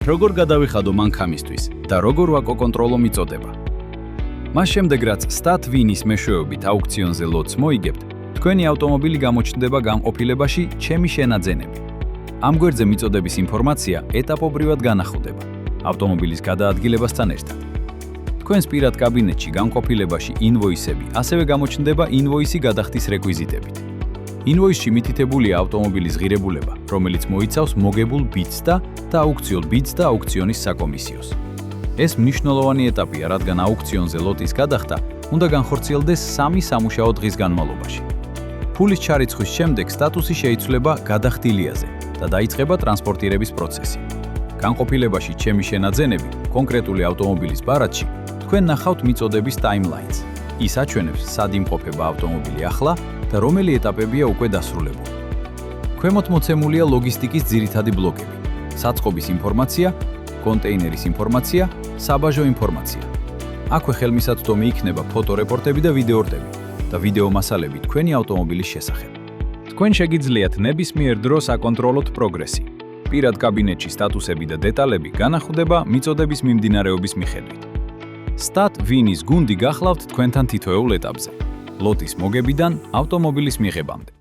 როგორ გადავიხადო მანქანისთვის და როგორ ვაკონტროლო მიწოდება. მას შემდეგ რაც Stat Win-ის მეშვეობით აუქციონზე ლოტს მოიგებთ, თქვენი ავტომობილი გამოჩნდება გამყოფილებაში ჩემი შენაძენები. ამ გვერდზე მიწოდების ინფორმაცია ეტაპობრივად განახლდება ავტომობილის გადაადგილებასთან ერთად. თქვენს პირად კაბინეტში გამყოფილებაში ინვოისები ასევე გამოჩნდება ინვოისი გადახდის რეკვიზიტებით. ინვოისში მითითებულია ავტომობილის ღირებულება, რომელიც მოიცავს მოგებულ ბიძს და აუქციურ ბიძს და აუქციონის საკომისიოს. ეს მნიშვნელოვანი ეტაპია, რადგან აუქციონზე ლოტის გადახდა უნდა განხორციელდეს 3 სამუშაო დღის განმავლობაში. ფულის ჩარიცხვის შემდეგ სტატუსი შეიცვლება გადახდილიაზე და დაიწყება ტრანსპორტირების პროცესი. განყოფილებაში ჩემი შენაძენები კონკრეტული ავტომობილის ბარათში თქვენ ნახავთ მიწოდების ტაიმლაინს. ის აჩვენებს, სად იმყოფება ავტომობილი ახლა და რომელი ეტაპებია უკვე დასრულებული. ქვემოთ მოცემულია ლოგისტიკის ძირითადი ბლოკები: საწყობის ინფორმაცია, კონტეინერის ინფორმაცია, საბაჟო ინფორმაცია. აქვე ხელმისაწვდომი იქნება ფოტორეპორტები და ვიდეორტები და ვიდეო მასალები თქვენი ავტომობილის შესახებ. თქვენ შეგიძლიათ ნებისმიერ დროს აკონტროლოთ პროგრესი. პირად კაბინეტში სტატუსები და დეტალები განახლდება მიწოდების მიმდინარეობის მიხედვით. Stat Win-ის გუნდი გახლავთ თქვენთან თითოეულ ეტაპზე, ლოტის მოგებიდან ავტომობილის მიღებამდე.